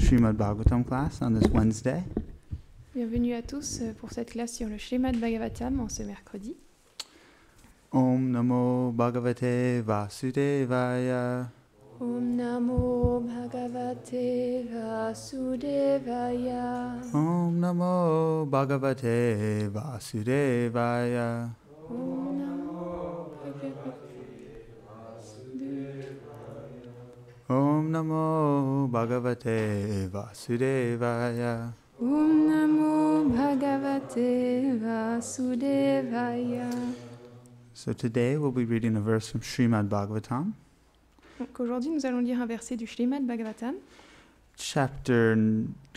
Srimad Bhagavatam class on this Wednesday. Bienvenue à tous pour cette classe sur le Srimad Bhagavatam en ce mercredi. Om Namo Bhagavate Vasudevaya. Om Namo Bhagavate Vasudevaya. Om Namo Bhagavate Vasudevaya. Om Namo Om Namo Bhagavate Vasudevaya. Om Namo Bhagavate Vasudevaya. So today we'll be reading a verse from Srimad Bhagavatam, Donc aujourd'hui, nous allons lire un verset du Srimad Bhagavatam,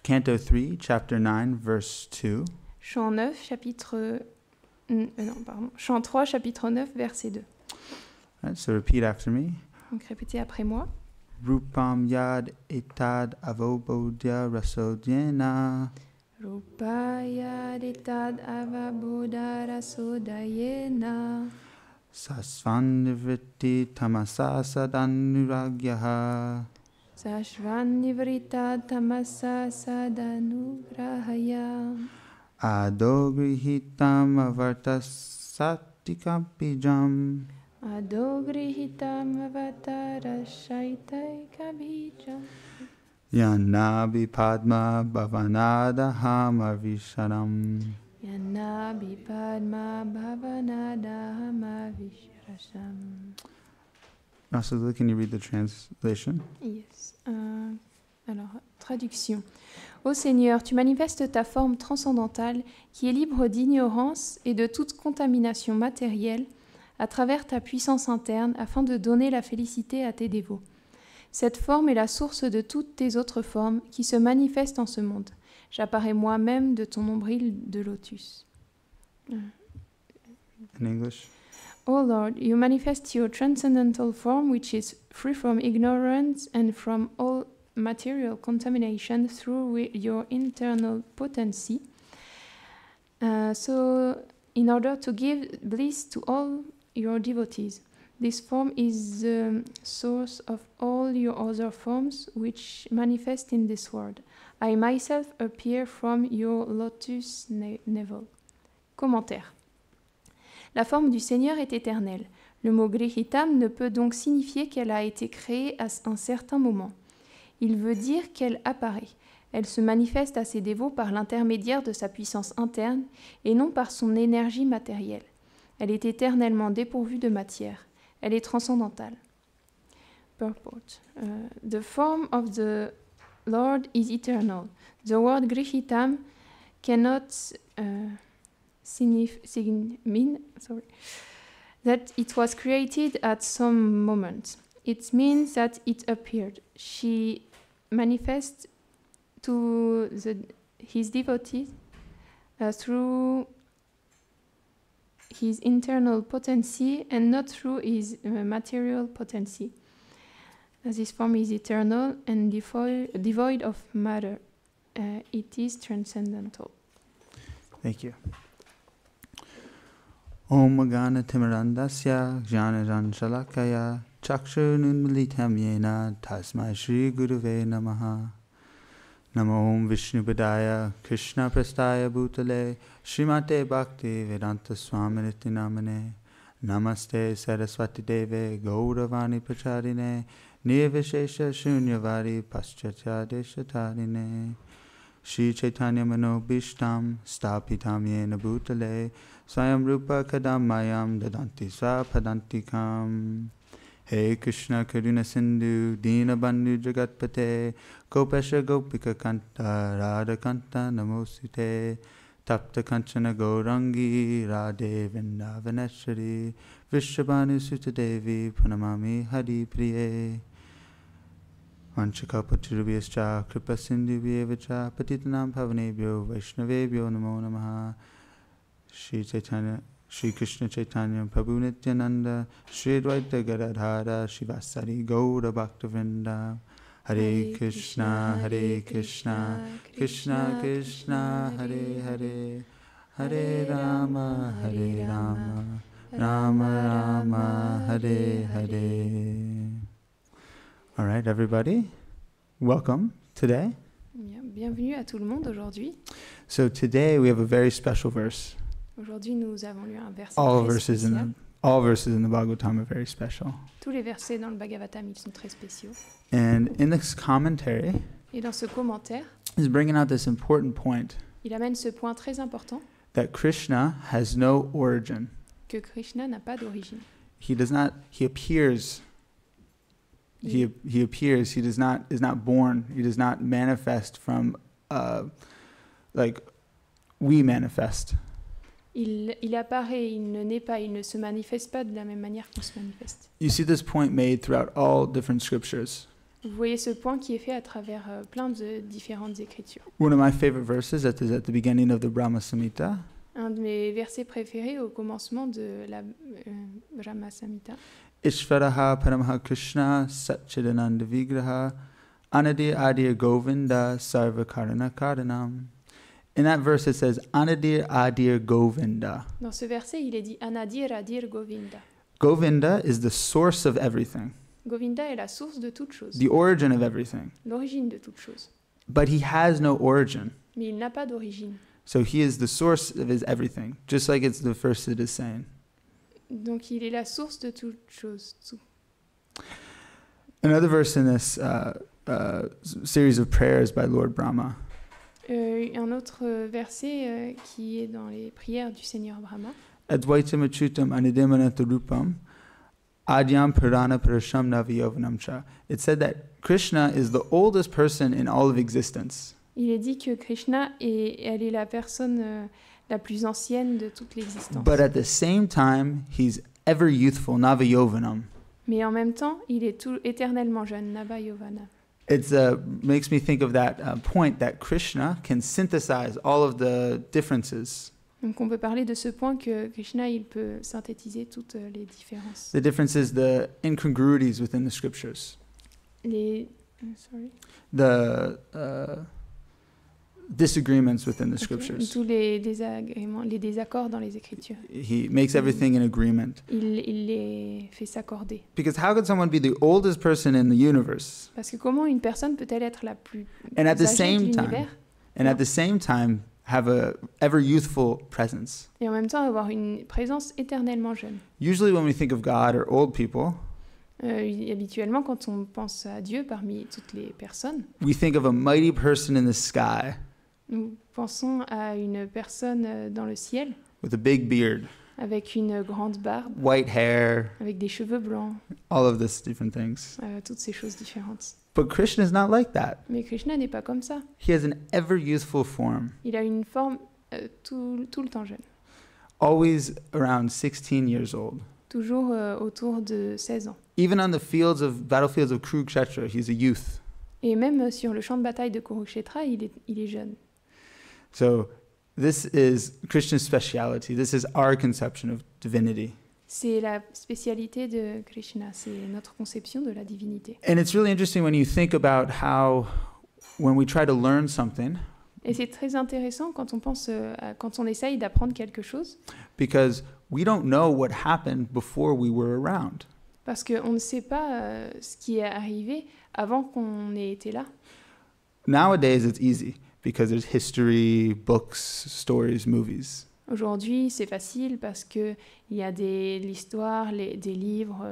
Canto 3, Chapter 9, Verse 2. chant 9, chant 3, chapitre 9, verset 2. Right, so repeat after me. Donc répétez après moi. Rupam yad etad avobodhya rasodhyena Rupaya ditad avabodhara sodayena sasvanivritti tamasa sadanuragyaha Sashvan nivrita tamasa sadanugrahaya adogrihitam avartasatikapijam Adogrihitam avatara shaitaikabhijam yanabi padma bhavanadaham avisharam. Yana bipadma bhavanadahama vishrasam. Rasula, can you read the translation? Yes. Alors, traduction. Ô Seigneur, tu manifestes ta forme transcendantale qui est libre d'ignorance et de toute contamination matérielle à travers ta puissance interne afin de donner la félicité à tes dévots. Cette forme est la source de toutes tes autres formes qui se manifestent en ce monde. J'apparais moi-même de ton nombril de lotus. In English? O Lord, you manifest your transcendental form which is free from ignorance and from all material contamination through your internal potency. So in order to give bliss to all your devotees. This form is the source of all your other forms which manifest in this world. I myself appear from your lotus navel. Commentaire. La forme du Seigneur est éternelle. Le mot grihitam ne peut donc signifier qu'elle a été créée à un certain moment. Il veut dire qu'elle apparaît. Elle se manifeste à ses dévots par l'intermédiaire de sa puissance interne et non par son énergie matérielle. Elle est éternellement dépourvue de matière. Elle est transcendantale. Purport. The form of the Lord is eternal. The word grihitam cannot mean that it was created at some moment. It means that it appeared. She manifests to his devotees through his internal potency and not through his material potency. This form is eternal and devoid of matter. It is transcendental. Thank you. Om Gana Timirandasya Jnanajan Shalakaya Chakshurunmilitam Yena Tasmai Shri Guruve Namaha. Namo Om Vishnu Padaya Krishna Prastaya Bhutale Srimate Bhakti Vedanta Swaminiti Namane Namaste Saraswati Deve Gauravani Pracharine Nirvishesha Shunyavadi Paschatya Deshatarine Shri Chaitanya Manobishtam Stapitam Yena Bhutale Swayam Rupa Kadamayam Dadanti Swapadantikam. Hey Krishna Karuna Sindhu Dina Bandhu Jagatpate Gopesha Gopika Kanta Radha Kanta Namosute Tapta Kanchana Gaurangi Radhe Vrindavaneshwari Vrishabhanu Sutta Devi Pranamami Hari Priye Vanchakapachurubhyascha Kripa Sindhu Vyevacha Patitanam Pavanebhyo Vaishnavebhyo Namo Namaha Shri Krishna Chaitanya Prabhu Nityananda Shri Advaita Gadadhara Shivasari Gaura Bhaktavrinda Hare Krishna Krishna Krishna Hare Hare Hare Rama Rama Rama Hare Hare. All right, everybody, welcome today Bien, bienvenue à tout le monde aujourd'hui. So today we have a very special verse. Aujourd'hui, nous avons lu un verset All très verses spécial. all verses in the Bhagavatam are very special. Tous les versets dans le Bhagavatam, ils sont très spéciaux. And in this commentary, Et dans ce commentaire, he's bringing out this important point il amène ce point très important that Krishna has no origin. que Krishna n'a pas d'origine. He does not. He appears. He appears. He is not born. He does not manifest from like we manifest. Il apparaît, il ne naît pas, il ne se manifeste pas de la même manière qu'on se manifeste. You see this point made throughout all different scriptures. Vous voyez ce point qui est fait à travers plein de différentes écritures. One of my favorite verses that is at the beginning of the Brahma Samhita Un de mes versets préférés au commencement de la Brahma Samhita. Ishvaraha Paramaha Krishna Satchidananda Vigraha Anadir Adir Govinda Sarva Karana Karanam. In that verse it says Anadir Adir Govinda. Dans ce verset, il est dit Anadir Adir Govinda. Govinda is the source of everything, Govinda est la source de toute chose, the origin of everything. l'origine de toute chose. But he has no origin. Mais il n'a pas d'origine. So he is the source of his everything, just like it's the verse it is saying. Donc il est la source de toute chose. Another verse in this series of prayers by Lord Brahma Un autre verset qui est dans les prières du Seigneur Brahma. Advaitam achutam anidimanantarupam adyam purana parasham naviyovanam cha. It said that Krishna is the oldest person in all of existence. Il est dit que Krishna elle est la personne la plus ancienne de toute l'existence. But at the same time, he's ever youthful, navayovanam. Mais en même temps, il est éternellement jeune, Navayovana. It makes me think of that point that Krishna can synthesize all of the differences. Donc on peut parler de ce point que Krishna il peut synthétiser toutes les différences. The differences, the incongruities within the scriptures. The disagreements within the scriptures. Tous les désagréments, les désaccords dans les Écritures. He makes everything in agreement. Il les fait s'accorder. Because how could someone be the oldest person in the universe? Parce que comment une personne peut-elle être la plus And at the âgée de same l'univers time, at the same time, have a ever youthful presence. et en même temps avoir une présence éternellement jeune? Usually, when we think of God or old people, Habituellement, quand on pense à Dieu parmi toutes les personnes, we think of a mighty person in the sky nous pensons à une personne dans le ciel with a big beard, avec une grande barbe, white hair, avec des cheveux blancs, all of these different things. toutes ces choses différentes. But Krishna is not like that. Mais Krishna n'est pas comme ça. He has an ever youthful form, Il a une forme tout le temps jeune, always around 16 years old. toujours autour de 16 ans. Even on the battlefields of Kurukshetra, he's a youth. Et même sur le champ de bataille de Kurukshetra, il est jeune. So this is Krishna's speciality. This is our conception of divinity. C'est la spécialité de Krishna, c'est notre conception de la divinité. And it's really interesting when you think about how, when we try to learn something, Et c'est très intéressant quand on pense, quand on essaye d'apprendre quelque chose, because we don't know what happened before we were around. parce qu'on ne sait pas ce qui est arrivé avant qu'on ait été là. Nowadays it's easy because there's history, books, stories, movies. Aujourd'hui, c'est facile parce qu'il y a l'histoire, des livres,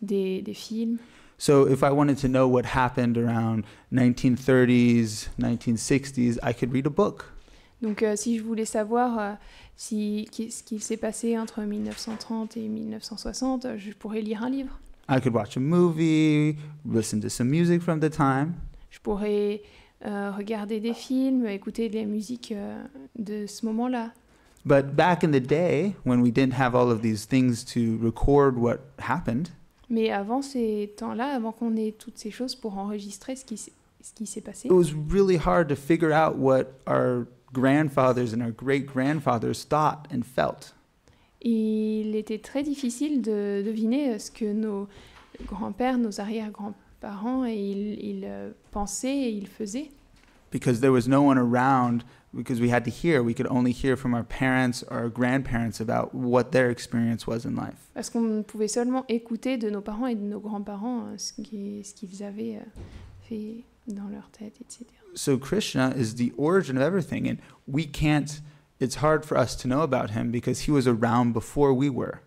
des films. So if I wanted to know what happened around 1930s, 1960s, I could read a book. Donc si je voulais savoir ce qui s'est passé entre 1930 et 1960, je pourrais lire un livre. I could watch a movie, listen to some music from the time. Je pourrais regarder des films, écouter de la musique de ce moment-là. But back in the day, when we didn't have all of these things to record what happened, Mais avant ces temps-là, avant qu'on ait toutes ces choses pour enregistrer ce qui s'est passé, it was really hard to figure out what our grandfathers and our great-grandfathers thought and felt. il était très difficile de deviner ce que nos grands-pères, nos arrière-grands-parents, ils pensaient et ils faisaient. Because there was no one around, because we could only hear from our parents or our grandparents about what their experience was in life. Parce qu'on pouvait seulement écouter de nos parents et de nos grands-parents ce qu'ils avaient fait dans leur tête, etc. So Krishna is the origin of everything, and it's hard for us to know about him because he was around before we were.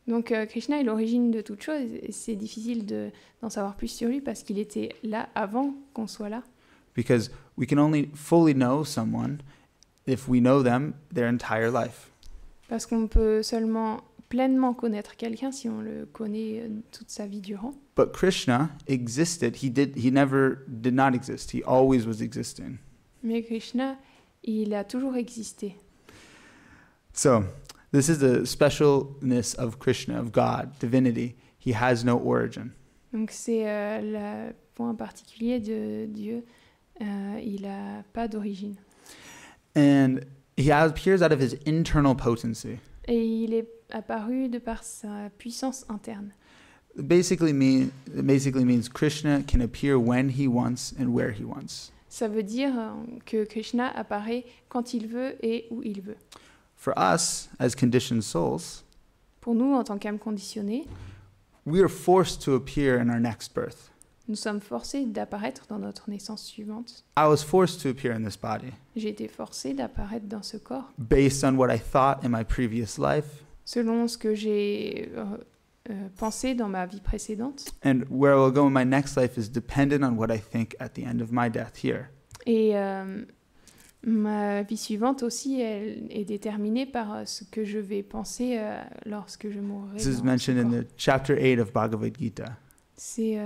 Donc Krishna est l'origine de toute chose et c'est difficile d'en savoir plus sur lui parce qu'il était là avant qu'on soit là. Because we can only fully know someone if we know them their entire life. Parce qu'on peut seulement pleinement connaître quelqu'un si on le connaît toute sa vie durant. But Krishna existed. He never did not exist. He always was existing. Mais Krishna, il a toujours existé. So, this is the specialness of Krishna, of God, divinity. He has no origin. Donc c'est le point particulier de Dieu. Il n'a pas d'origine. And he appears out of his internal potency. Et il est apparu de par sa puissance interne. Basically means Krishna can appear when he wants and where he wants. Ça veut dire que Krishna apparaît quand il veut et où il veut. For us, as conditioned souls, Pour nous, en tant qu'âme conditionnée, we are forced to appear in our next birth. nous sommes forcés d'apparaître dans notre naissance suivante. I was forced to appear in this body J'ai été forcée d'apparaître dans ce corps based on what I thought in my previous life selon ce que j'ai pensé dans ma vie précédente. and where I will go in my next life is dependent on what I think at the end of my death here. Et ma vie suivante aussi, elle est déterminée par ce que je vais penser lorsque je mourrai. This is dans mentioned ce in corps. the chapter 8 of Bhagavad Gita. C'est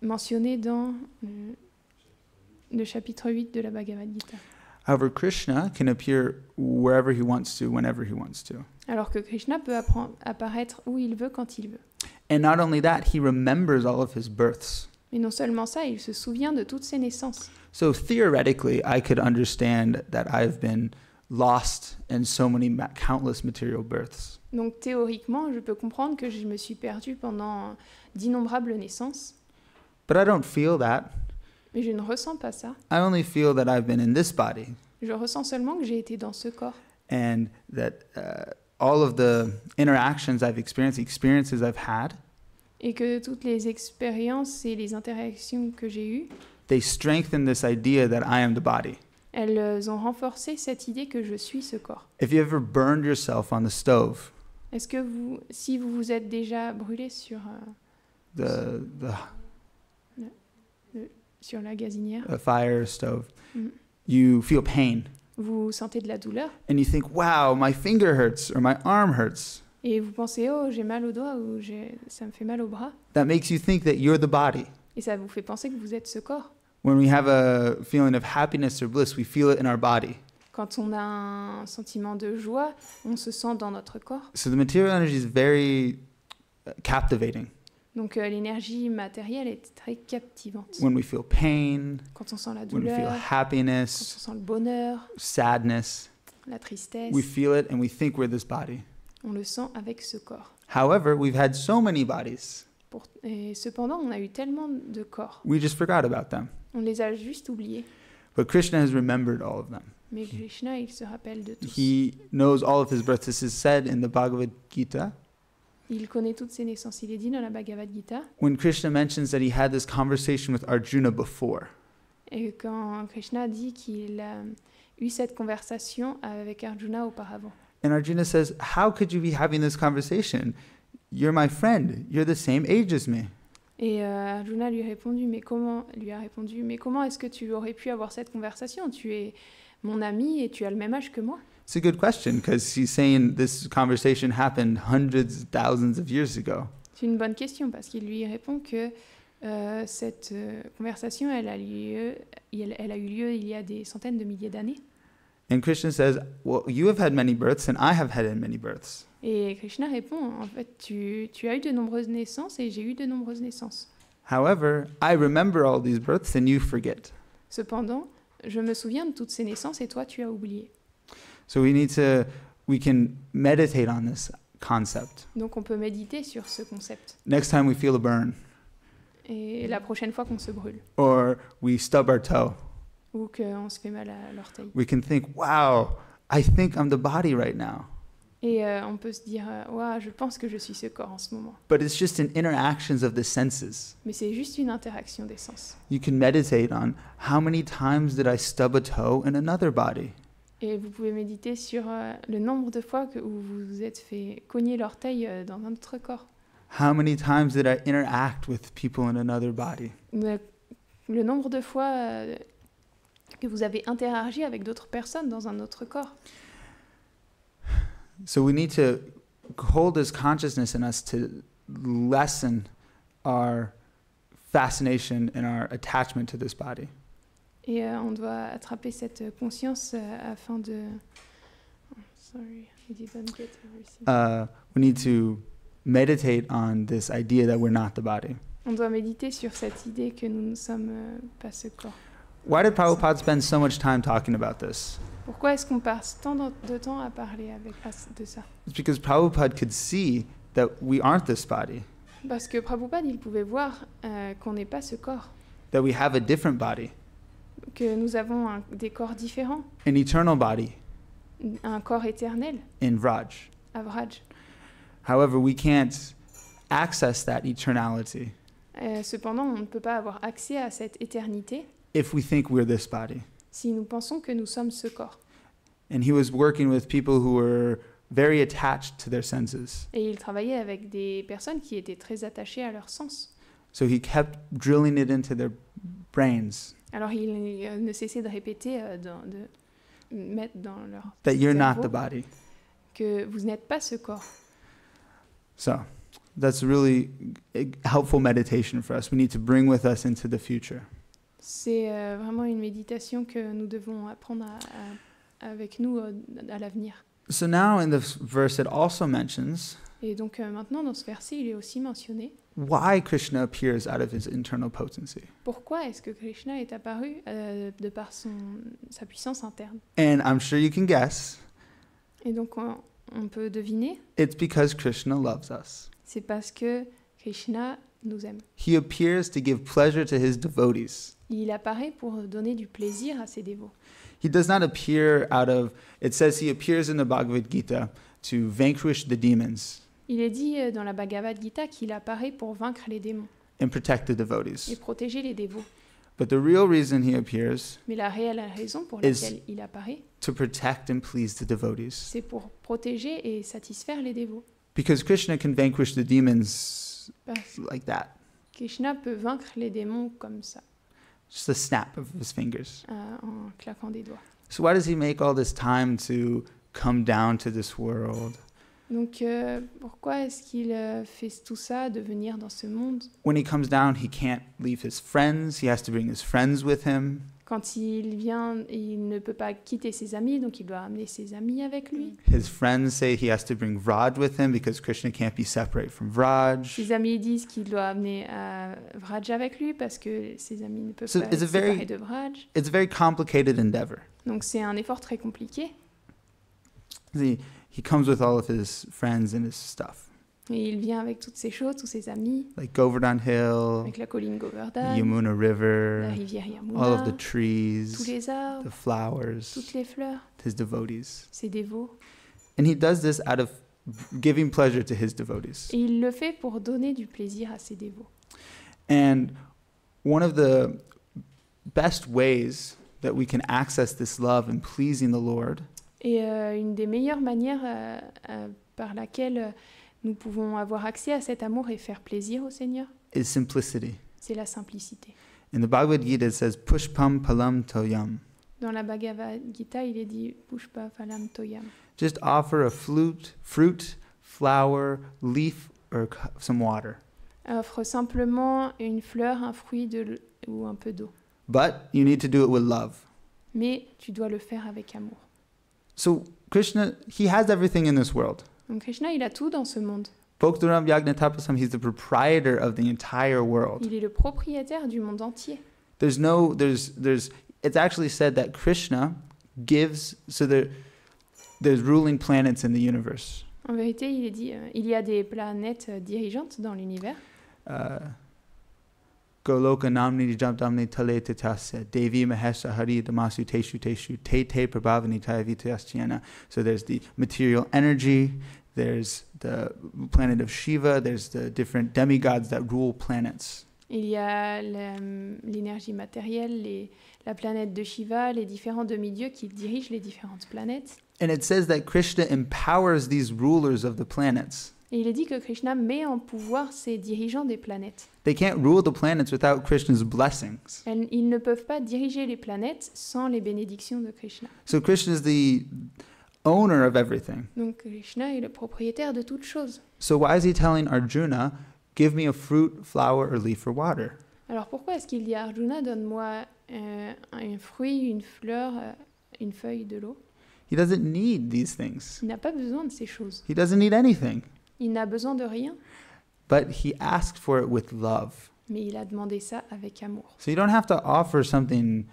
mentionné dans le chapitre 8 de la Bhagavad Gita. However, Krishna can appear wherever he wants to, whenever he wants to. Alors que Krishna peut apparaître où il veut, quand il veut. And not only that, he remembers all of his births. Mais non seulement ça, il se souvient de toutes ses naissances. So theoretically, I could understand that I've been lost in so many countless material births. Donc théoriquement, je peux comprendre que je me suis perdue pendant d'innombrables naissances, But I don't feel that. mais je ne ressens pas ça. I only feel that I've been in this body Je ressens seulement que j'ai été dans ce corps. and that all of the interactions I've experienced, the experiences I've had, Et que toutes les expériences et les interactions que j'ai eues, they strengthen this idea that I am the body. elles ont renforcé cette idée que je suis ce corps. If you ever burned yourself on the stove, Est-ce que si vous vous êtes déjà brûlé sur la gazinière, a fire stove, Mm. you feel pain vous sentez de la douleur and you think, wow, my finger hurts or my arm hurts. et vous pensez oh j'ai mal au doigt ou ça me fait mal au bras That makes you think that you're the body. et ça vous fait penser que vous êtes ce corps. When we have a feeling of happiness or bliss, we feel it in our body. Quand on a un sentiment de joie, on se sent dans notre corps. So the material energy is very captivating. Donc l'énergie matérielle est très captivante. When we feel pain, Quand on sent la when we feel douleur, quand happiness, on sent le bonheur, sadness, la tristesse, we feel it and we think we're this body. on le sent avec ce corps. However, we've had so many bodies, Et cependant, on a eu tellement de corps. we just forgot about them. On les a juste oubliés. But Krishna has remembered all of them. Mais Krishna, il se rappelle de tous. He knows all of his births. This is said in the Bhagavad Gita. Il connaît toutes ses naissances. Il est dit dans la Bhagavad Gita. When Krishna mentions that he had this conversation with Arjuna before, Et quand Krishna dit qu'il a eu cette conversation avec Arjuna auparavant. and Arjuna says, how could you be having this conversation? You're my friend. You're the same age as me. Et Arjuna lui a répondu, mais comment est-ce que tu aurais pu avoir cette conversation? Tu es mon ami et tu as le même âge que moi. It's a good question because he's saying this conversation happened hundreds, thousands of years ago. C'est une bonne question parce qu'il lui répond que cette conversation, elle a eu lieu il y a des centaines de milliers d'années. And Krishna says, well, you have had many births and I have had many births. Et Krishna répond, en fait, tu as eu de nombreuses naissances et j'ai eu de nombreuses naissances. However, I remember all these births and you forget. Cependant, je me souviens de toutes ces naissances et toi, tu as oublié. So we can meditate on this concept. Donc on peut méditer sur ce concept. Next time we feel a burn Et la prochaine fois qu'on se brûle or we stub our toe, ou qu'on se fait mal à l'orteil. we can think, wow, I think I'm the body right now. Et on peut se dire, ouah, je pense que je suis ce corps en ce moment. But it's just an interactions of the senses. Mais c'est juste une interaction des sens. You can meditate on how many times did I stub a toe in another body? Et vous pouvez méditer sur le nombre de fois où vous vous êtes fait cogner l'orteil dans un autre corps. How many times did I interact with people in another body? Le nombre de fois que vous avez interagi avec d'autres personnes dans un autre corps. So we need to hold this consciousness in us to lessen our fascination and our attachment to this body. Et on doit attraper cette conscience afin de... Oh, sorry, I didn't get everything. We need to meditate on this idea that we're not the body. On doit méditer sur cette idée que nous ne sommes pas ce corps. Why did Prabhupada spend so much time talking about this? Pourquoi est-ce qu'on passe tant de temps à parler de ça? It's because Prabhupada could see that we aren't this body, Parce que Prabhupada, il pouvait voir qu'on n'est pas ce corps, that we have a different body, que nous avons des corps différents, an eternal body un corps éternel, in Vraj. à Vraj. However, we can't access that eternality Cependant, on ne peut pas avoir accès à cette éternité if we think we're this body. si nous pensons que nous sommes ce corps. And he was working with people who were very attached to their senses. Et il travaillait avec des personnes qui étaient très attachées à leur sens. So he kept drilling it into their brains Alors il ne cessait de répéter, de mettre dans leur that you're not the cerveau body. que vous n'êtes pas ce corps. So that's really a helpful meditation for us. We need to bring with us into the future. C'est vraiment une méditation que nous devons apprendre avec nous à l'avenir. So now in this verse it also mentions Et donc maintenant, dans ce verset, il est aussi mentionné why Krishna appears out of his internal potency. pourquoi est-ce que Krishna est apparu de par sa puissance interne. And I'm sure you can guess, Et donc on peut deviner, it's because Krishna loves us. c'est parce que Krishna nous aime. He appears to give pleasure to his devotees. Il apparaît pour donner du plaisir à ses dévots. He does not appear out of, it says he appears in the Bhagavad Gita to vanquish the demons Il est dit dans la Bhagavad Gita qu'il apparaît pour vaincre les démons and protect the et devotees. protéger les dévots. But the real reason he appears Mais la réelle raison pour Is- laquelle il apparaît, to protect and please the devotees. c'est pour protéger et satisfaire les dévots. Because Krishna can vanquish the demons Parce que like that. Krishna peut vaincre les démons comme ça, Just a snap of his fingers. en claquant des doigts. So why does he make all this time to come down to this world? Donc pourquoi est-ce qu'il fait tout ça, de venir dans ce monde? When he comes down, he can't leave his friends. He has to bring his friends with him. Quand il vient, il ne peut pas quitter ses amis, donc il doit amener ses amis avec lui. His friends say he has to bring Vraj with him because Krishna can't be separate from Vraj. Ses amis disent qu'il doit amener Vraj avec lui parce que ses amis ne peuvent So pas it's être a very- séparés de Vraj. It's a very complicated endeavor. Donc c'est un effort très compliqué. He comes with all of his friends and his stuff, Et il vient avec toutes ces choses, tous ses amis, like Govardhan Hill, avec la colline Govardhan, Yamuna la River, rivière all of Yamuna, the tous trees, les arbres, the flowers, toutes les fleurs, his devotees. ses dévots. And he does this out of giving pleasure to his devotees. Et il le fait pour donner du plaisir à ses dévots. And one of the best ways that we can access this love and pleasing the Lord Et une des meilleures manières par laquelle nous pouvons avoir accès à cet amour et faire plaisir au Seigneur, is simplicity. c'est la simplicité. In the Bhagavad Gita, it says, Pushpam Palam Toyam. Dans la Bhagavad Gita, il est dit Pushpa Phalam Toyam. Just offer a fruit, flower, leaf, or some water. Offre simplement une fleur, un fruit ou un peu d'eau. But you need to do it with love. Mais tu dois le faire avec amour. So Krishna, he has everything in this world. Donc Krishna, il a tout dans ce monde. Bhaktiram Yagnatapasam, he's the proprietor of the entire world. Il est le propriétaire du monde entier. It's actually said that Krishna gives, so there's ruling planets in the universe. En vérité, il est dit, il y a des planètes dirigeantes dans l'univers. Goloka namni jamdamni tale titasya Devi Mahesha Hari Damasu Teshu Teshu Te Te Prabhavani Tayavityaschiana. So there's the material energy, there's the planet of Shiva, there's the different demigods that rule planets. Il y a l'énergie matérielle, la planète de Shiva, les différents demi-dieux qui dirigent les différentes planètes. And it says that Krishna empowers these rulers of the planets. Et il est dit que Krishna met en pouvoir ces dirigeants des planètes. They can't rule the planets without Krishna's blessings. Ils ne peuvent pas diriger les planètes sans les bénédictions de Krishna. So Krishna is the owner of everything. Donc Krishna est le propriétaire de toutes choses. So why is he telling Arjuna, give me a fruit, flower, or leaf, or water? Alors pourquoi est-ce qu'il dit à Arjuna, donne-moi un fruit, une fleur, une feuille, de l'eau? He doesn't need these things. Il n'a pas besoin de ces choses. He doesn't need anything. Il n'a besoin de rien, But he asked for it with love. mais il a demandé ça avec amour. So you don't have to offer something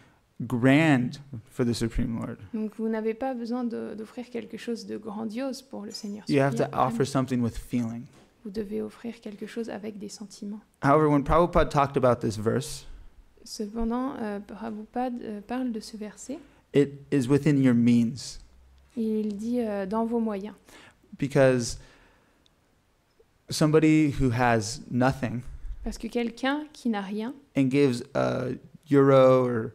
grand for the Supreme Lord. Donc vous n'avez pas besoin d'offrir quelque chose de grandiose pour le Seigneur You have to suprême. offer something with feeling. Vous devez offrir quelque chose avec des sentiments. However, when Prabhupada talked about this verse, Cependant, Prabhupada parle de ce verset. it is within your means. Il dit dans vos moyens. Because somebody who has nothing Parce que quelqu'un qui n'a rien and gives a euro or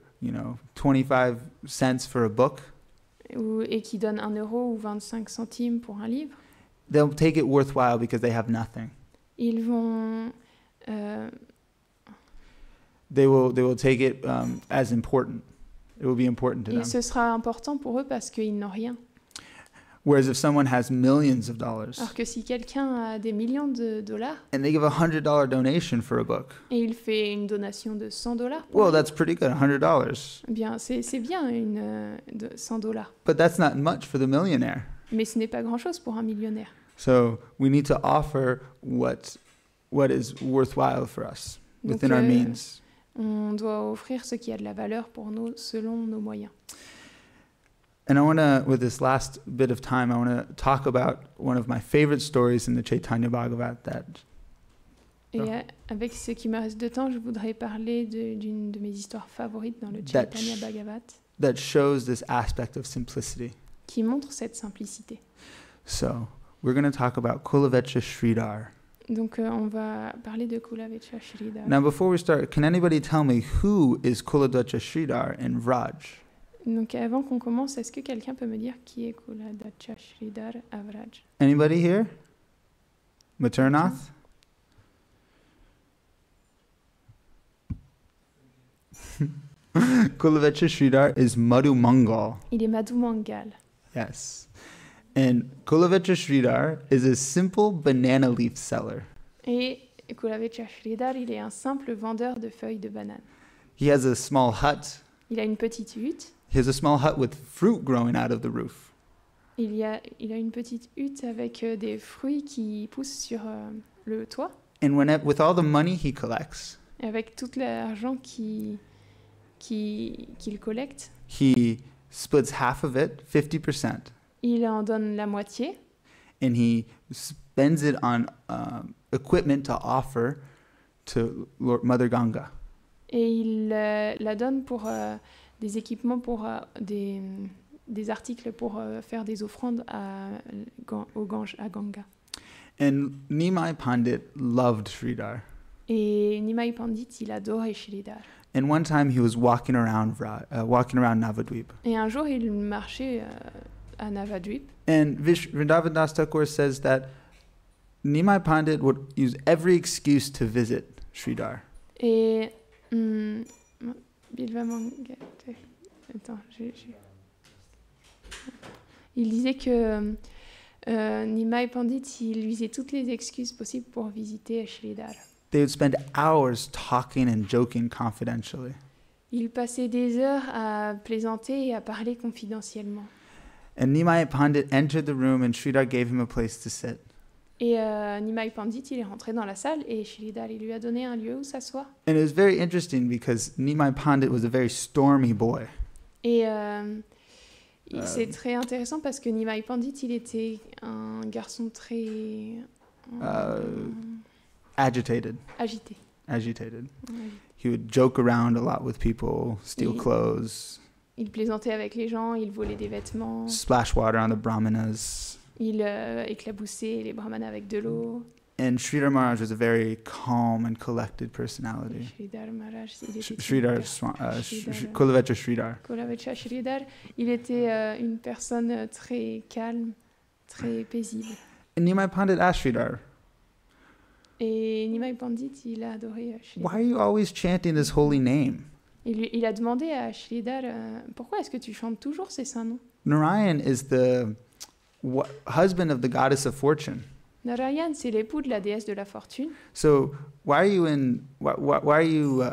25 cents for a book, et qui donne 1 euro ou 25 centimes pour un livre, they'll take it worthwhile because they have nothing. ils vont They will take it as important. It will be important to et them. ce sera important pour eux parce qu'ils n'ont rien. Whereas if someone has millions of dollars Alors que si quelqu'un a des millions de dollars and they give a $100 donation for a book, et il fait une donation de 100 dollars, well, that's pretty good, $100. eh bien c'est bien de 100 dollars. But that's not much for the millionaire. Mais ce n'est pas grand-chose pour un millionnaire. So we need to offer what is worthwhile for us Donc, within our means. On doit offrir ce qui a de la valeur pour nous selon nos moyens. And I want to, with this last bit of time, I want to talk about one of my favorite stories in the Chaitanya Bhagavat Et avec ce qui me reste de temps, je voudrais parler d'une de mes histoires favorites dans le That Chaitanya Bhagavat, that shows this aspect of simplicity. qui montre cette simplicité. So we're going to talk about Kulavecha Sridhar. Donc on va parler de Kulavecha Sridhar. Now, before we start, can anybody tell me who is Kulavecha Sridhar in Vraj? Donc avant qu'on commence, est-ce que quelqu'un peut me dire qui est Kulavecha Sridhar à Vraj? Anybody here? Maturnath? Kulavecha Sridhar is Madhu Mangal. Il est Madhu Mangal. Yes. And Kulavecha Sridhar is a simple banana leaf seller. Et Kulavecha Sridhar, il est un simple vendeur de feuilles de banane. He has a small hut. Il a une petite hutte. He has a small hut with fruit growing out of the roof. Il a une petite hutte avec des fruits qui poussent sur le toit. And with all the money he collects, Et avec tout l'argent qu'il collecte, he splits half of it, 50%, il en donne la moitié and he spends it on equipment to offer to Mother Ganga. et il la donne pour des équipements, pour des articles pour faire des offrandes à Ganga. And Nimai Pandit loved Sridhar. Et Nimai Pandit, il adorait Sridhar. And one time he was walking around Navadvip. Et un jour, il marchait à Navadvip. And Vrindavan Das Thakur says that Nimai Pandit would use every excuse to visit Sridhar. Et attends, il disait que Nimai Pandit, il usait toutes les excuses possibles pour visiter Sridhar. They would spend hours talking and joking confidentially. Il passait des heures à plaisanter et à parler confidentiellement. And Nimai Pandit entered the room and Sridhar gave him a place to sit. Et Nimai Pandit, il est rentré dans la salle et Sridhar, il lui a donné un lieu où s'asseoir. And it was very interesting because Nimai Pandit was a very stormy boy. Et c'est très intéressant parce que Nimai Pandit, il était un garçon très Agitated. agité. agitated. Ouais. He would joke around a lot with people, steal Il- clothes, Il plaisantait avec les gens, il volait des vêtements, splash water on the brahmanas. il éclaboussait les brahmanas avec de l'eau. And Sridhar Maharaj was a very calm and collected personality. Sridhar Maharaj, il était Sridhar, Kulavechra Sridhar. Kulavechra Sridhar, il était une personne très calme, très paisible. And Nimai Pandit asked Sridhar, Et Nimai Pandit, il a adoré why Sridhar. are you always chanting this holy name? Il a demandé à Sridhar, pourquoi est-ce que tu chantes toujours ces saints noms? Narayan is the husband of the goddess of fortune. Narayan, c'est l'époux de la déesse de la fortune. So why are you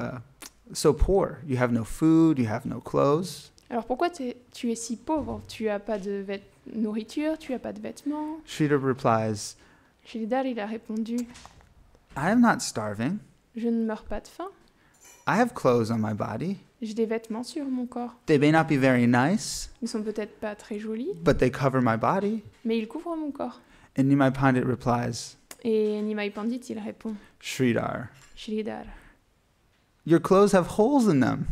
so poor? You have no food, you have no clothes. Alors pourquoi tu es si pauvre? Tu as pas de nourriture, tu as pas de vêtements. Sridhar replies, Sridhar, il a répondu, I am not starving. je ne meurs pas de faim. I have clothes on my body. J'ai des vêtements sur mon corps. They may not be very nice, Ils sont peut-être pas très jolis, but they cover my body. mais ils couvrent mon corps. And Nimai Pandit replies, Et Nimai Pandit, il répond, Sridhar, Sridhar, your clothes have holes in them.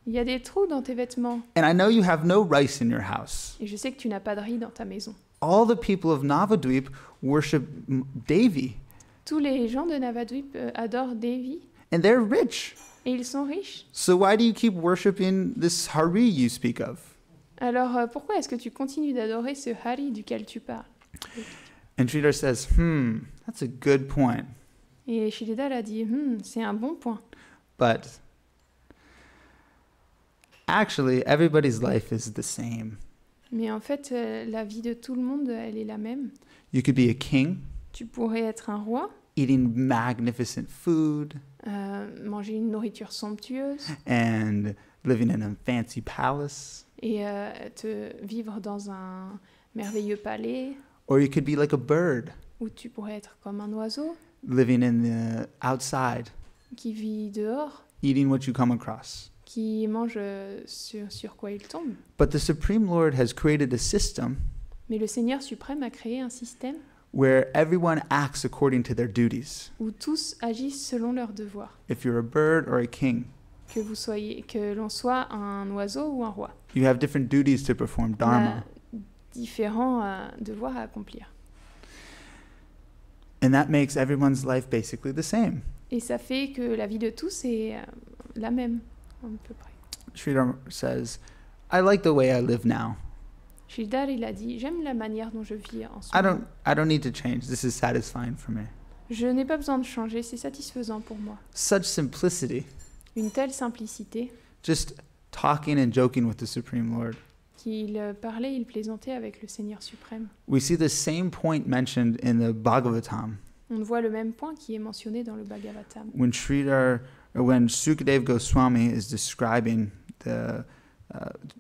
il y a des trous dans tes vêtements. And I know you have no rice in your house. Et je sais que tu n'as pas de riz dans ta maison. All the people of Navadvip worship Devi, Tous les gens de Navadvip adorent Devi, and they're rich. et ils sont riches. So why do you keep worshiping this Hari you speak of? Alors pourquoi est-ce que tu continues d'adorer ce Hari duquel tu parles? And Sridhar says, that's a good point. Et Sridhar a dit, c'est un bon point. But actually, everybody's life is the same. Mais en fait, la vie de tout le monde, elle est la même. You could be a king, Tu pourrais être un roi, eating magnificent food, manger une nourriture somptueuse and living in a fancy palace. et vivre dans un merveilleux palais, Or you could be like a bird, ou tu pourrais être comme un oiseau living in the outside, qui vit dehors, eating what you come across. qui mange sur quoi il tombe. But the Supreme Lord has created a system Mais le Seigneur suprême a créé un système where everyone acts according to their duties. où tous agissent selon leurs devoirs. If you're a bird or a king, Que l'on soit un oiseau ou un roi. you have different duties to perform, On a dharma. différents devoirs à accomplir. And that makes everyone's life basically the same. Et ça fait que la vie de tous est la même, à peu près. Sridhar says, I like the way I live now. Sridhar, il a dit, j'aime la manière dont je vis en ce I moment. don't need to change. This is satisfying for me. Je n'ai pas besoin de changer, c'est satisfaisant pour moi. Such simplicity. Une telle simplicité Just talking and joking with the Supreme Lord. qu'il parlait, il plaisantait avec le Seigneur suprême. We see the same point mentioned in the Bhagavatam On voit le même point qui est mentionné dans le Bhagavatam. when Sukadeva Goswami is describing the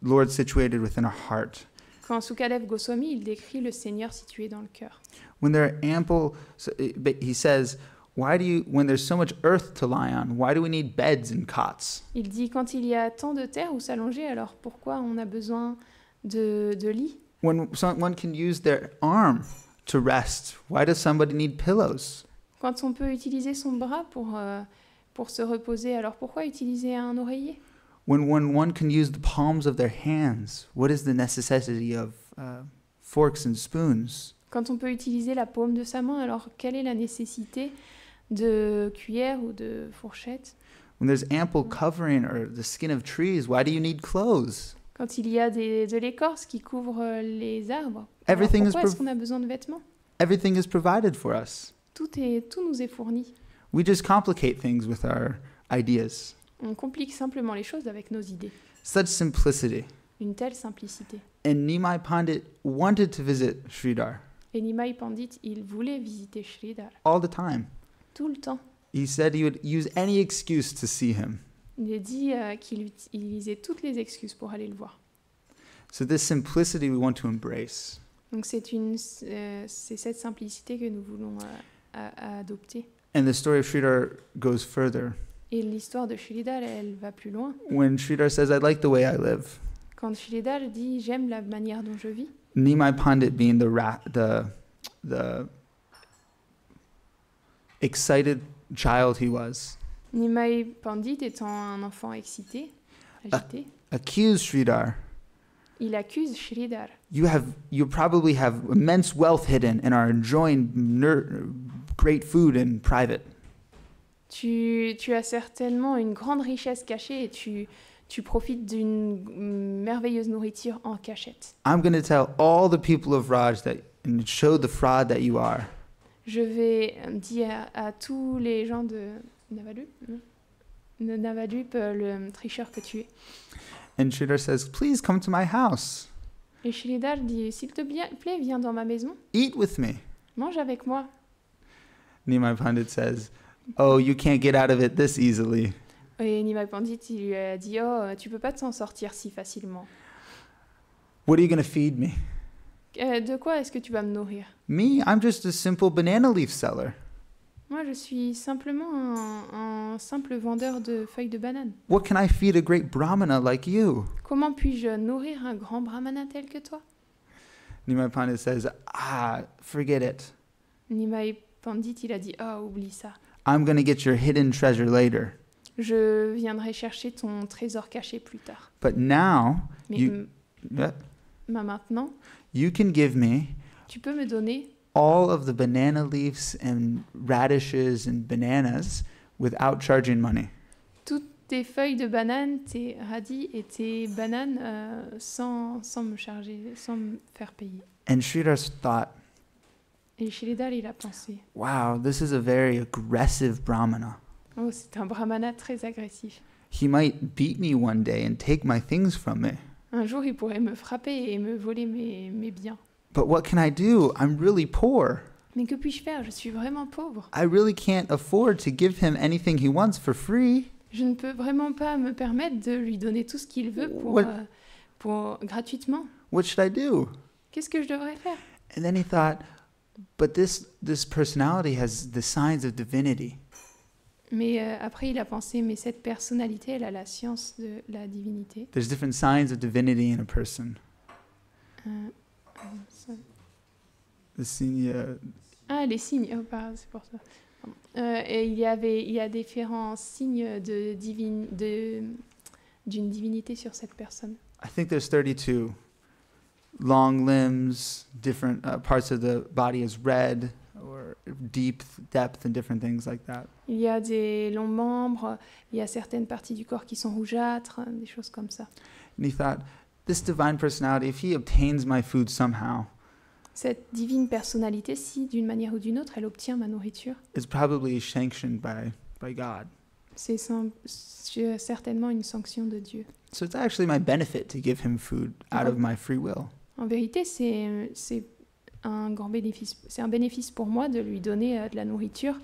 Lord situated within our heart. Quand Sukadev Goswami, il décrit le Seigneur situé dans le cœur. When there are ample, he says, when there's so much earth to lie on, why do we need beds and cots? Il dit, quand il y a tant de terre où s'allonger, alors pourquoi on a besoin de lits? When someone can use their arm to rest, why does somebody need pillows? Quand on peut utiliser son bras pour se reposer, alors pourquoi utiliser un oreiller? When one can use the palms of their hands, what is the necessity of forks and spoons? Quand on peut utiliser la paume de sa main, alors quelle est la nécessité de cuillère ou de fourchette? When there's ample covering or the skin of trees, why do you need clothes? Quand il y a de l'écorce qui couvre les arbres, alors Everything is pourquoi est-ce qu'on a besoin de vêtements? Everything is provided for us. Tout nous est fourni. We just complicate things with our ideas. On complique simplement les choses avec nos idées. Such simplicity. Une telle simplicité. And Nimai Pandit wanted to visit Sridhar Et Nimai Pandit, il voulait visiter Sridhar all the time. tout le temps. He said he would use any excuse to see him. Il a dit qu'il utilisait toutes les excuses pour aller le voir. So this simplicity we want to embrace. Donc c'est cette simplicité que nous voulons adopter. And the story of Sridhar goes further. Et l'histoire de Sridhar, elle va plus loin. When Sridhar says, I like the way I live, Quand Sridhar dit j'aime la manière dont je vis, Nimai Pandit being the excited child he was, Nimai Pandit étant un enfant excité, agité, accused Sridhar. il accuse Sridhar. You probably have immense wealth hidden and are enjoying great food in private. Tu as certainement une grande richesse cachée et tu profites d'une merveilleuse nourriture en cachette. I'm going to tell all the people of Raj that and show the fraud that you are. Je vais dire à tous les gens de Navadup, de Navadup, le tricheur que tu es. And Sridhar says, please come to my house. Et Sridhar dit, s'il te plaît, viens dans ma maison, Eat with me. mange avec moi. Nimai Pandit says, oh, you can't get out of it this easily. Et Nimai Pandit, il lui a dit, oh, tu peux pas t'en sortir si facilement. What are you going to feed me? De quoi est-ce que tu vas me nourrir? Me? I'm just a simple banana leaf seller. Moi, je suis simplement un simple vendeur de feuilles de banane. What can I feed a great brahmana like you? Comment puis-je nourrir un grand brahmana tel que toi? Nimai Pandit says, forget it. Nimai Pandit, il a dit, oh, oublie ça. I'm going to get your hidden treasure later. Je viendrai chercher ton trésor caché plus tard. But now, Mais yeah, maintenant, you can give me tu peux me donner all of the banana leaves and radishes and bananas without charging money. toutes tes feuilles de banane, tes radis et tes bananes sans me charger, sans me faire payer. And Sridhar thought, Et Sridhar, il a pensé, wow, this is a very aggressive brahmana. oh, c'est un brahmana très agressif. He might beat me one day and take my things from me. Un jour, il pourrait me frapper et me voler mes biens. But what can I do? I'm really poor. Mais que puis-je faire? Je suis vraiment pauvre. I really can't afford to give him anything he wants for free. Je ne peux vraiment pas me permettre de lui donner tout ce qu'il veut pour gratuitement. What should I do? Qu'est-ce que je devrais faire? And then he thought, but this personality has the signs of divinity. Mais après, il a pensé, mais cette personnalité, elle a la science de la divinité. There's different signs of divinity in a person. Ça- The sign, Ah, les signes, oh, pardon, c'est pour ça. Et il y a différents signes d'une divinité sur cette personne. I think there's 32. Long limbs, different parts of the body is red or deep depth and different things like that. Il y a des longs membres, il y a certaines parties du corps qui sont rougeâtres, des choses comme ça. And he thought, this divine personality, if he obtains my food somehow, Cette divine personnalité, si d'une manière ou d'une autre, elle obtient ma nourriture, is probably sanctioned by God. c'est certainement une sanction de Dieu. So it's actually my benefit to give him food out of my free will. En vérité, c'est un grand bénéfice. C'est un bénéfice pour moi de lui donner de la nourriture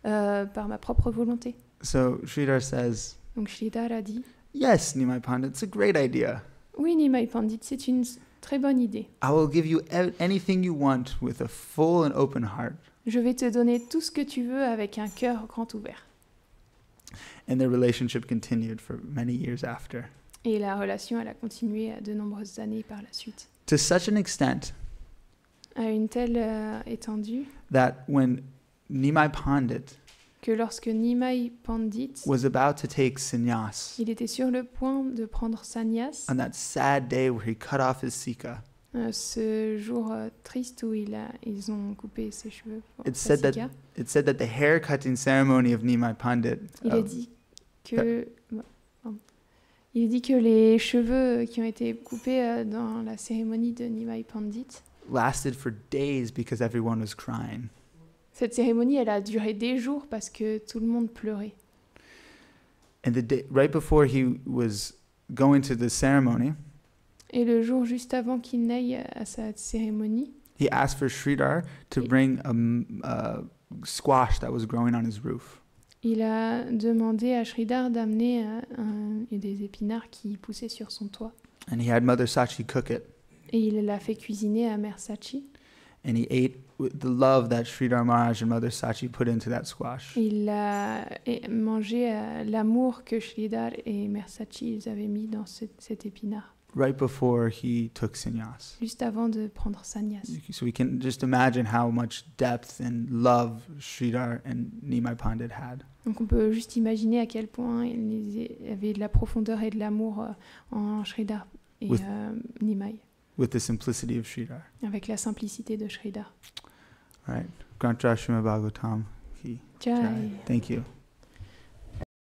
par ma propre volonté. So Sridhar says, Donc Sridhar a dit, yes, Nimai Pandit, it's a great idea. oui, Nimai Pandit, c'est une très bonne idée. I will give you anything you want with a full and open heart. Je vais te donner tout ce que tu veux avec un cœur grand ouvert. And their relationship continued for many years after. Et la relation, elle a continué de nombreuses années par la suite. To such an extent À une telle étendue that when Nimai Pandit que lorsque Nimai Pandit, was about to take sannyas, il était sur le point de prendre sannyas, on that sad day where he cut off his sika, ce jour triste où ils ont coupé ses cheveux. pour It sa said that- sika, it said that the hair cutting ceremony of Nimai Pandit il a dit que il dit que les cheveux qui ont été coupés dans la cérémonie de Nimai Pandit, lasted for days because everyone was crying. cette cérémonie, elle a duré des jours parce que tout le monde pleurait. And the day right before he was going to the ceremony, Et le jour juste avant qu'il n'aille à sa cérémonie, he asked for Sridhar to bring a squash that was growing on his roof. il a demandé à Sridhar d'amener des épinards qui poussaient sur son toit. And he had Mother Sachi cook it. Et il l'a fait cuisiner à Mère Sachi. And he ate with the love that Sridhar Maharaj and Mother Sachi put into that squash. Il a mangé l'amour que Sridhar et Mère Sachi ils avaient mis dans cet épinard. right before he took sannyas. juste avant de prendre sannyas. So we can just imagine how much depth and love Sridhar and Nimai Pandit had. Donc on peut juste imaginer à quel point il y avait de la profondeur et de l'amour en Sridhar et With- Nimai, with the simplicity of Sridhar. avec la simplicité de Sridhar. Right. Granth Srimad Bhagavatam. Ki Jai. Jai. Thank you.